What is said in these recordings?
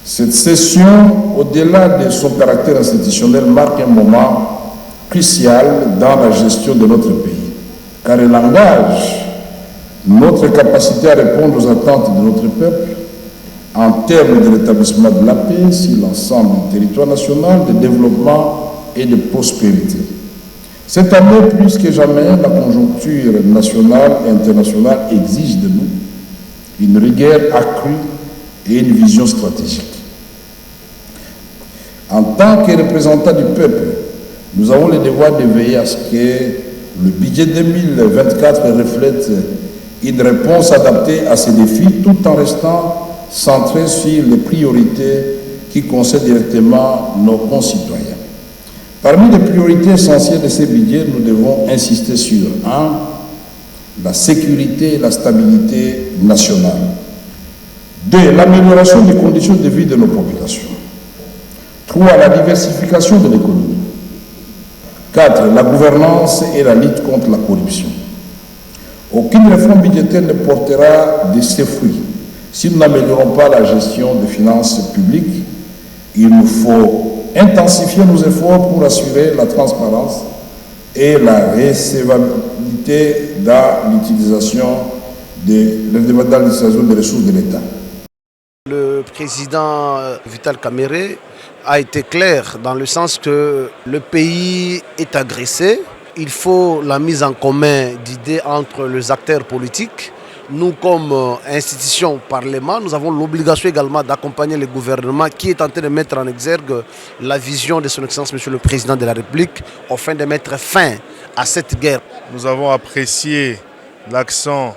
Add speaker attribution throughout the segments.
Speaker 1: Cette session, au-delà de son caractère institutionnel, marque un moment crucial dans la gestion de notre pays, car elle engage notre capacité à répondre aux attentes de notre peuple en termes de rétablissement de la paix sur l'ensemble du territoire national, de développement et de prospérité. Cette année, plus que jamais, la conjoncture nationale et internationale exige de nous une rigueur accrue et une vision stratégique. En tant que représentants du peuple, nous avons le devoir de veiller à ce que le budget 2024 reflète une réponse adaptée à ces défis tout en restant centré sur les priorités qui concernent directement nos concitoyens. Parmi les priorités essentielles de ces budgets, nous devons insister sur 1. La sécurité et la stabilité nationale. 2. L'amélioration des conditions de vie de nos populations. 3. La diversification de l'économie. 4. La gouvernance et la lutte contre la corruption. Aucune réforme budgétaire ne portera de ses fruits si nous n'améliorons pas la gestion des finances publiques. Il nous faut intensifier nos efforts pour assurer la transparence et la recevabilité dans l'utilisation des ressources de l'État.
Speaker 2: Le président Vital Kamerhe a été clair dans le sens que le pays est agressé. Il faut la mise en commun d'idées entre les acteurs politiques. Nous, comme institution parlement, nous avons l'obligation également d'accompagner le gouvernement qui est en train de mettre en exergue la vision de son Excellence Monsieur le Président de la République afin de mettre fin à cette guerre.
Speaker 3: Nous avons apprécié l'accent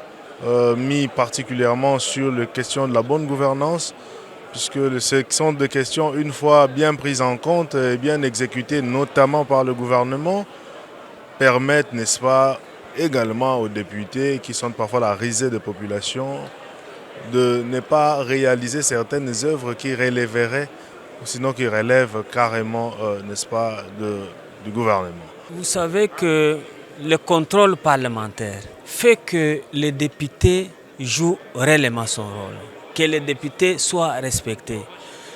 Speaker 3: mis particulièrement sur les questions de la bonne gouvernance, puisque ces sont des questions, une fois bien prises en compte et bien exécutées, notamment par le gouvernement, permettent, n'est-ce pas, également aux députés, qui sont parfois la risée des populations, de ne pas réaliser certaines œuvres qui relèveraient, ou sinon qui relèvent carrément, n'est-ce pas, du gouvernement.
Speaker 4: Vous savez que le contrôle parlementaire fait que les députés jouent réellement son rôle, que les députés soient respectés.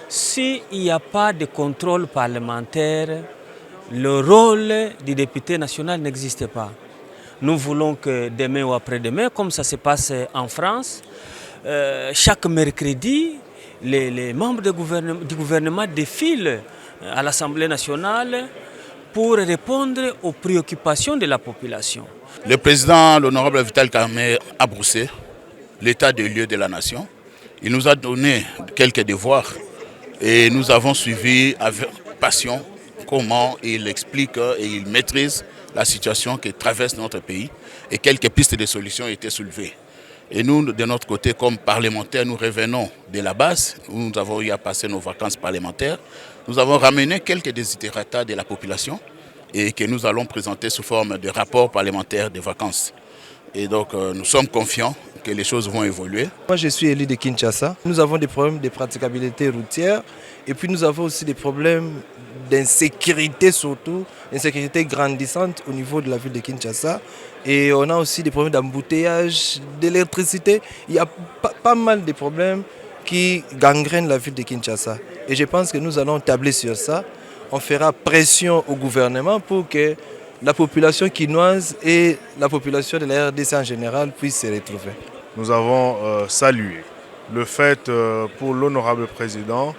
Speaker 4: S'il n'y a pas de contrôle parlementaire, le rôle du député national n'existe pas. Nous voulons que demain ou après-demain, comme ça se passe en France, chaque mercredi, les membres du gouvernement défilent à l'Assemblée nationale pour répondre aux préoccupations de la population.
Speaker 5: Le président, l'honorable Vital Kamerhe, a broussé l'état des lieux de la nation. Il nous a donné quelques devoirs et nous avons suivi avec passion comment il explique et il maîtrise la situation que traverse notre pays et quelques pistes de solutions ont été soulevées. Et nous, de notre côté, comme parlementaires, nous revenons de la base où nous avons eu à passer nos vacances parlementaires. Nous avons ramené quelques desiderata de la population et que nous allons présenter sous forme de rapport parlementaire de vacances. Et donc, nous sommes confiants que les choses vont évoluer.
Speaker 6: Moi, je suis élu de Kinshasa. Nous avons des problèmes de praticabilité routière et puis nous avons aussi des problèmes d'insécurité surtout, insécurité grandissante au niveau de la ville de Kinshasa. Et on a aussi des problèmes d'embouteillage, d'électricité. Il y a pas mal de problèmes qui gangrènent la ville de Kinshasa. Et je pense que nous allons tabler sur ça. On fera pression au gouvernement pour que la population quinoise et la population de la RDC en général puissent se retrouver.
Speaker 3: Nous avons salué le fait pour l'honorable président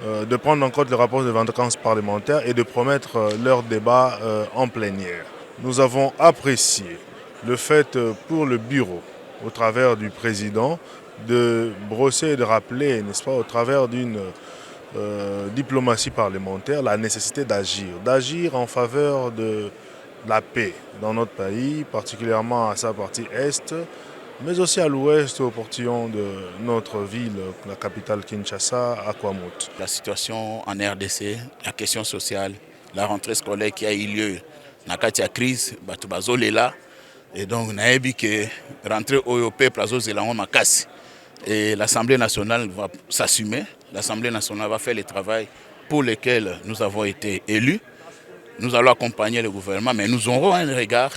Speaker 3: de prendre en compte le rapport de vacances parlementaires et de promettre leur débat en plénière. Nous avons apprécié le fait pour le bureau, au travers du président, de brosser et de rappeler, n'est-ce pas, au travers d'une diplomatie parlementaire, la nécessité d'agir en faveur de la paix dans notre pays, particulièrement à sa partie est, mais aussi à l'ouest, au portillon de notre ville, la capitale Kinshasa, à Kwamout.
Speaker 5: La situation en RDC, la question sociale, la rentrée scolaire qui a eu lieu, la crise, là, et donc on a vu que rentrer au peuple et l'Assemblée nationale va s'assumer. L'Assemblée nationale va faire le travail pour lequel nous avons été élus. Nous allons accompagner le gouvernement, mais nous aurons un regard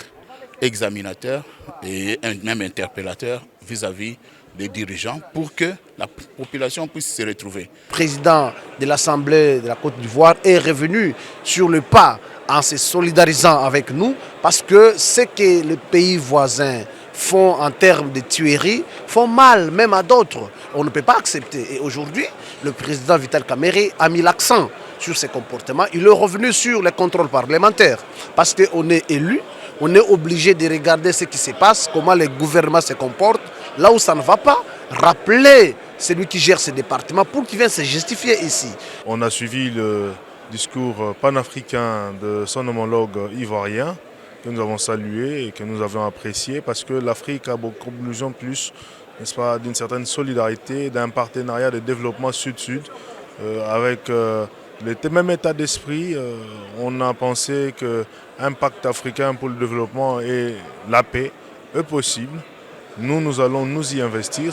Speaker 5: examinateur et même interpellateur vis-à-vis les dirigeants pour que la population puisse se retrouver.
Speaker 2: Le président de l'Assemblée de la Côte d'Ivoire est revenu sur le pas en se solidarisant avec nous parce que ce que les pays voisins font en termes de tueries font mal même à d'autres. On ne peut pas accepter. Et aujourd'hui, le président Vital Kamerhe a mis l'accent sur ces comportements. Il est revenu sur les contrôles parlementaires parce qu'on est élu, on est obligé de regarder ce qui se passe, comment les gouvernements se comportent. Là où ça ne va pas, rappeler celui qui gère ce département pour qu'il vienne se justifier ici.
Speaker 3: On a suivi le discours panafricain de son homologue ivoirien que nous avons salué et que nous avons apprécié parce que l'Afrique a beaucoup besoin plus, n'est-ce pas, d'une certaine solidarité, d'un partenariat de développement sud-sud avec le même état d'esprit. On a pensé qu'un pacte africain pour le développement et la paix est possible. Nous allons nous y investir.